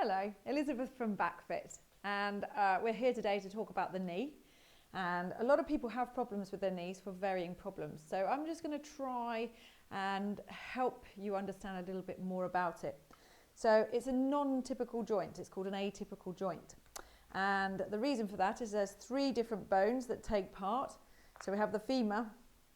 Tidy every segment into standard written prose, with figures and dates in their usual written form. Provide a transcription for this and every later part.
Hello, Elizabeth from BackFit, and we're here today to talk about the knee. And a lot of people have problems with their knees for varying problems. So I'm just going to try and help you understand a little bit more about it. So it's a non-typical joint. It's called an atypical joint. And the reason for that is there's 3 different bones that take part. So we have the femur,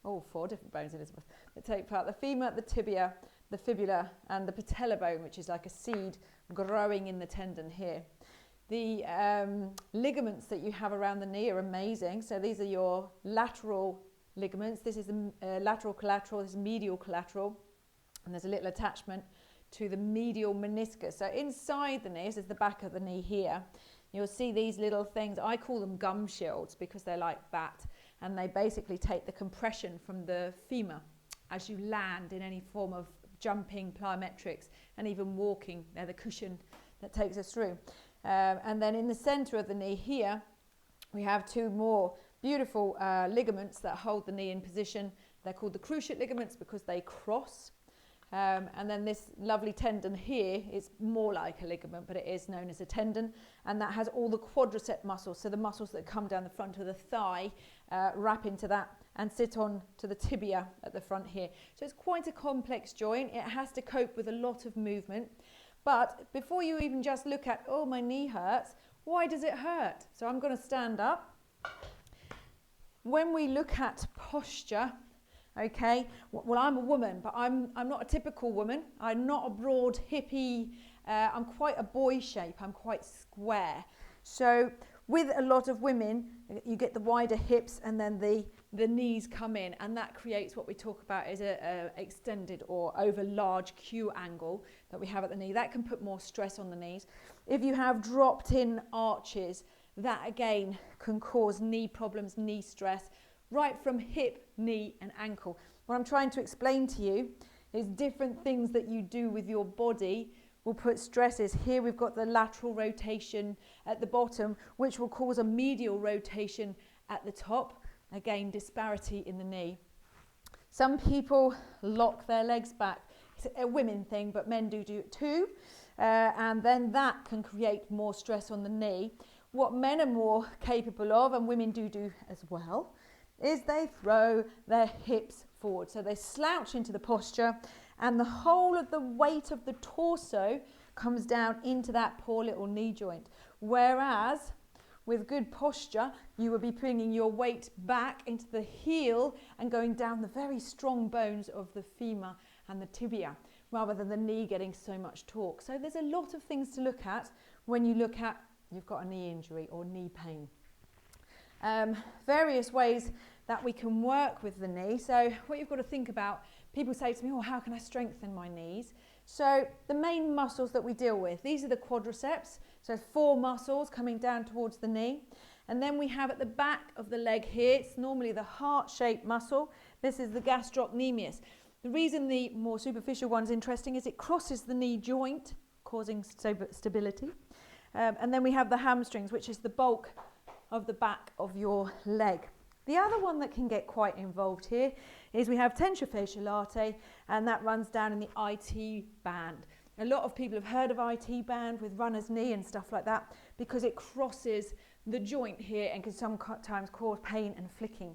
4 different bones, Elizabeth, that take part. The femur, the tibia, the fibula, and the patella bone, which is like a seed growing in the tendon here. The ligaments that you have around the knee are amazing. So these are your lateral ligaments. This is the lateral collateral, this is medial collateral, and there's a little attachment to the medial meniscus. So inside the knee, this is the back of the knee here, you'll see these little things. I call them gum shields because they're like that, and they basically take the compression from the femur as you land in any form of jumping, plyometrics, and even walking. They're the cushion that takes us through. And then in the center of the knee here, we have 2 more beautiful ligaments that hold the knee in position. They're called the cruciate ligaments because they cross. And then this lovely tendon here is more like a ligament, but it is known as a tendon, and that has all the quadricep muscles, so the muscles that come down the front of the thigh wrap into that and sit on to the tibia at the front here. So it's quite a complex joint. It has to cope with a lot of movement. But before you even just look at, oh, my knee hurts, why does it hurt? So I'm going to stand up. When we look at posture, okay, well, I'm a woman, but I'm not a typical woman. I'm not a broad hippie. I'm quite a boy shape. I'm quite square. So with a lot of women, you get the wider hips and then the knees come in, and that creates what we talk about as a extended or over large Q angle that we have at the knee. That can put more stress on the knees. If you have dropped in arches, that again can cause knee problems, knee stress, right from hip, knee and ankle. What I'm trying to explain to you is different things that you do with your body will put stresses. Here we've got the lateral rotation at the bottom, which will cause a medial rotation at the top. Again, disparity in the knee. Some people lock their legs back. It's a women thing, but men do it too. And then that can create more stress on the knee. What men are more capable of, and women do as well, is they throw their hips forward. So they slouch into the posture, and the whole of the weight of the torso comes down into that poor little knee joint. Whereas with good posture, you will be bringing your weight back into the heel and going down the very strong bones of the femur and the tibia, rather than the knee getting so much torque. So there's a lot of things to look at when you look at you've got a knee injury or knee pain. Various ways that we can work with the knee. So what you've got to think about, people say to me, oh, how can I strengthen my knees? So the main muscles that we deal with, these are the quadriceps. So 4 muscles coming down towards the knee. And then we have at the back of the leg here, it's normally the heart-shaped muscle. This is the gastrocnemius. The reason the more superficial one's interesting is it crosses the knee joint, causing stability. And then we have the hamstrings, which is the bulk of the back of your leg. The other one that can get quite involved here is we have tensor fasciae latae, and that runs down in the IT band. A lot of people have heard of IT band with runner's knee and stuff like that because it crosses the joint here and can sometimes cause pain and flicking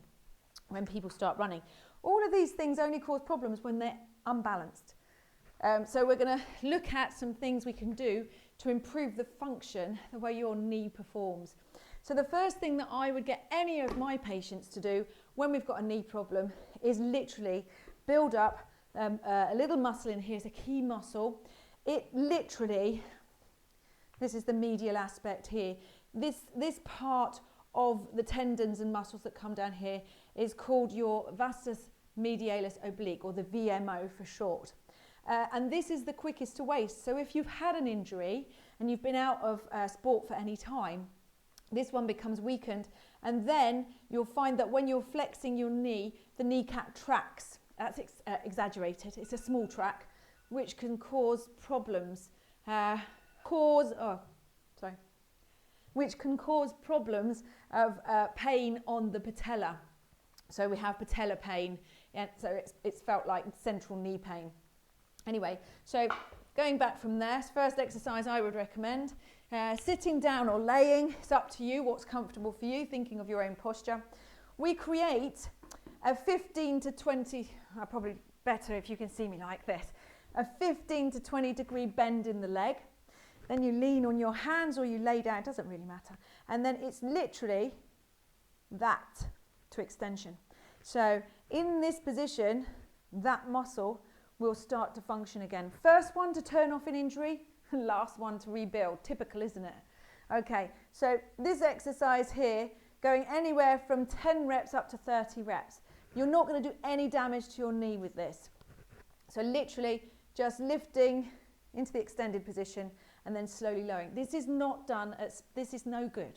when people start running. All of these things only cause problems when they're unbalanced. So we're going to look at some things we can do to improve the function, the way your knee performs. So the first thing that I would get any of my patients to do when we've got a knee problem is literally build up a little muscle in here. It's a key muscle. It literally, this is the medial aspect here. This part of the tendons and muscles that come down here is called your vastus medialis oblique, or the VMO for short. And this is the quickest to waste. So if you've had an injury and you've been out of sport for any time, this one becomes weakened, and then you'll find that when you're flexing your knee, the kneecap tracks. That's exaggerated. It's a small track, which can cause problems. Which can cause problems of pain on the patella. So we have patella pain, and so it's felt like central knee pain. Anyway, so going back from there, first exercise I would recommend, sitting down or laying, it's up to you what's comfortable for you, thinking of your own posture. We create a 15 to 20, probably better if you can see me like this, a 15 to 20 degree bend in the leg. Then you lean on your hands or you lay down, it doesn't really matter. And then it's literally that to extension. So in this position, that muscle will start to function again. First one to turn off an injury, last one to rebuild. Typical, isn't it? Okay, so this exercise here, going anywhere from 10 reps up to 30 reps. You're not going to do any damage to your knee with this. So literally just lifting into the extended position and then slowly lowering. This is not done, this is no good.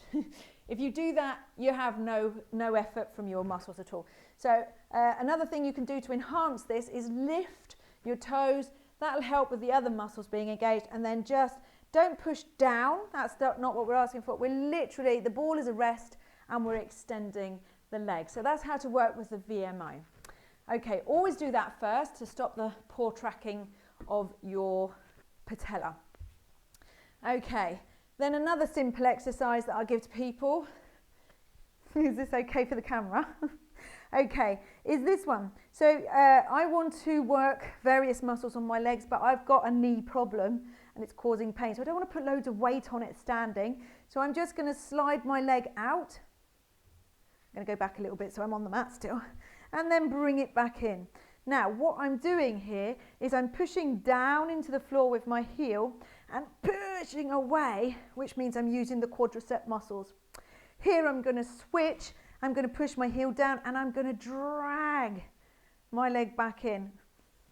If you do that, you have no effort from your muscles at all. So another thing you can do to enhance this is lift your toes. That'll help with the other muscles being engaged, and then just don't push down. That's not what we're asking for. We're literally, the ball is a rest and we're extending the leg. So that's how to work with the VMO. Okay, always do that first to stop the poor tracking of your patella. Okay, then another simple exercise that I give to people, is this okay for the camera? Okay, is this one. So I want to work various muscles on my legs, but I've got a knee problem and it's causing pain. So I don't want to put loads of weight on it standing. So I'm just going to slide my leg out. I'm going to go back a little bit so I'm on the mat still. And then bring it back in. Now what I'm doing here is I'm pushing down into the floor with my heel and pushing away, which means I'm using the quadricep muscles. Here I'm going to switch. I'm going to push my heel down and I'm going to drag my leg back in.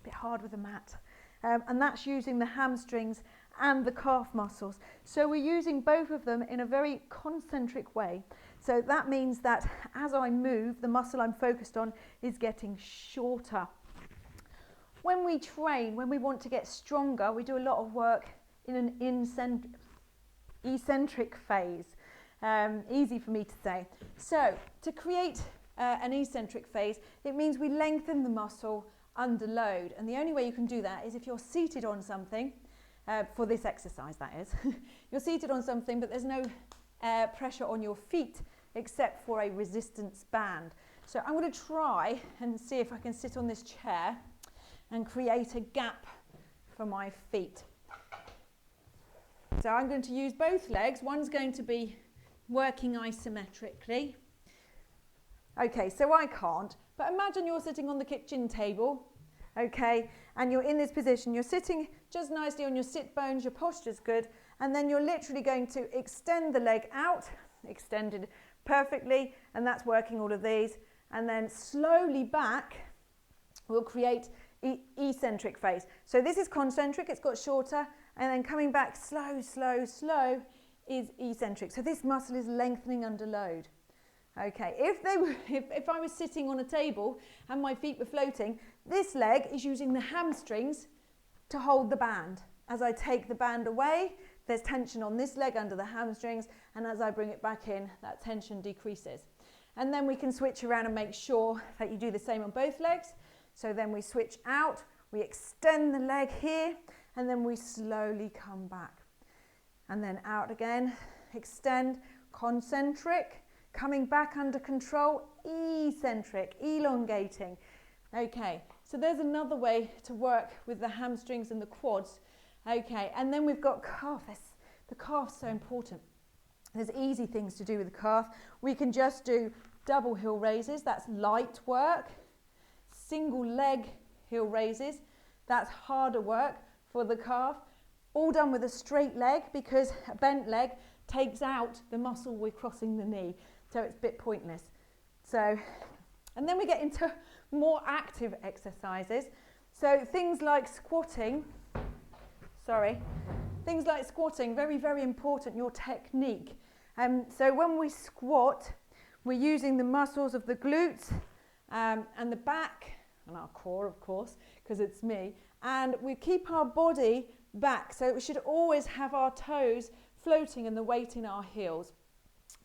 A bit hard with the mat. And that's using the hamstrings and the calf muscles. So we're using both of them in a very concentric way. So that means that as I move, the muscle I'm focused on is getting shorter. When we train, when we want to get stronger, we do a lot of work in an eccentric phase. Easy for me to say. So to create an eccentric phase, it means we lengthen the muscle under load. And the only way you can do that is if you're seated on something, for this exercise that is. You're seated on something but there's no pressure on your feet except for a resistance band. So I'm going to try and see if I can sit on this chair and create a gap for my feet. So I'm going to use both legs. One's going to be working isometrically. Okay, so I can't, but imagine you're sitting on the kitchen table, okay, and you're in this position. You're sitting just nicely on your sit bones, your posture's good, and then you're literally going to extend the leg out, extended perfectly, and that's working all of these, and then slowly back, we'll create eccentric phase. So this is concentric, it's got shorter, and then coming back slow, slow, slow is eccentric. So this muscle is lengthening under load. Okay, if I was sitting on a table and my feet were floating, this leg is using the hamstrings to hold the band. As I take the band away, there's tension on this leg under the hamstrings, and as I bring it back in, that tension decreases. And then we can switch around and make sure that you do the same on both legs. So then we switch out, we extend the leg here, and then we slowly come back. And then out again, extend, concentric, coming back under control, eccentric, elongating. Okay, so there's another way to work with the hamstrings and the quads. Okay, and then we've got calf. The calf's so important. There's easy things to do with the calf. We can just do double heel raises, that's light work. Single leg heel raises, that's harder work for the calf. All done with a straight leg, because a bent leg takes out the muscle we're crossing the knee. So it's a bit pointless. So, and then we get into more active exercises. So things like squatting, very, very important, your technique. So when we squat, we're using the muscles of the glutes and the back, and our core, of course, because it's me. And we keep our body back. So we should always have our toes floating and the weight in our heels.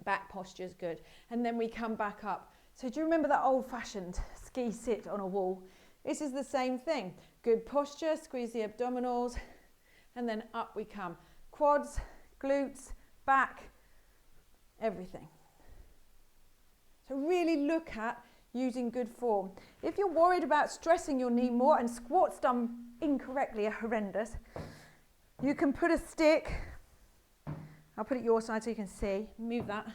Back posture is good. And then we come back up. So do you remember that old-fashioned ski sit on a wall? This is the same thing. Good posture, squeeze the abdominals, and then up we come. Quads, glutes, back, everything. So really look at using good form. If you're worried about stressing your knee more, and squats done incorrectly are horrendous, you can put a stick, I'll put it your side so you can see, move that.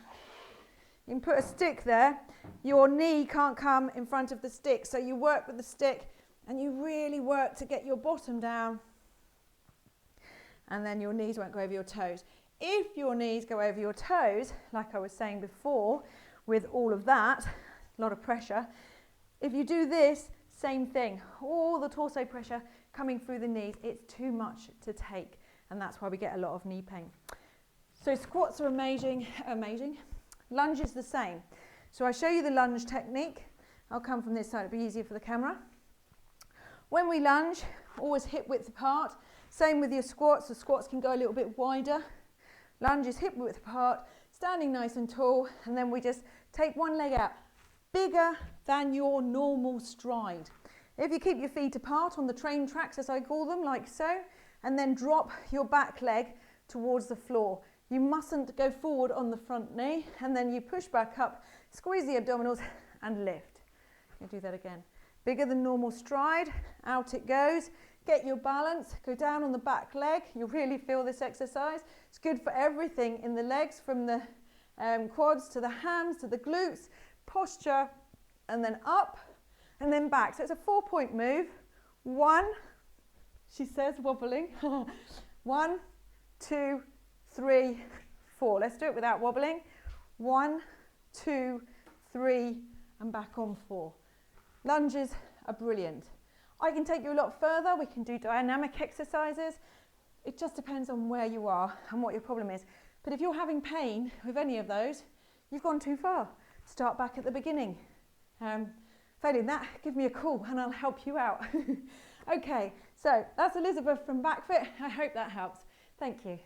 You can put a stick there, your knee can't come in front of the stick, so you work with the stick and you really work to get your bottom down, and then your knees won't go over your toes. If your knees go over your toes, like I was saying before, with all of that, a lot of pressure, if you do this, same thing, all the torso pressure coming through the knees, it's too much to take, and that's why we get a lot of knee pain. So squats are amazing. Lunge is the same. So I show you the lunge technique. I'll come from this side, it'll be easier for the camera. When we lunge, always hip width apart. Same with your squats. The squats can go a little bit wider. Lunge is hip width apart, standing nice and tall, and then we just take one leg out, bigger than your normal stride. If you keep your feet apart on the train tracks, as I call them, like so, and then drop your back leg towards the floor. You mustn't go forward on the front knee, and then you push back up, squeeze the abdominals and lift. You do that again. Bigger than normal stride, out it goes. Get your balance, go down on the back leg. You'll really feel this exercise. It's good for everything in the legs, from the quads to the hams to the glutes, posture, and then up and then back. So it's a 4-point move. 1, she says, wobbling. 1, 2, 3, 4. Let's do it without wobbling. 1, 2, 3, and back on 4. Lunges are brilliant. I can take you a lot further. We can do dynamic exercises. It just depends on where you are and what your problem is. But if you're having pain with any of those, you've gone too far. Start back at the beginning. Failing that, give me a call and I'll help you out. Okay, so that's Elizabeth from BackFit. I hope that helps. Thank you.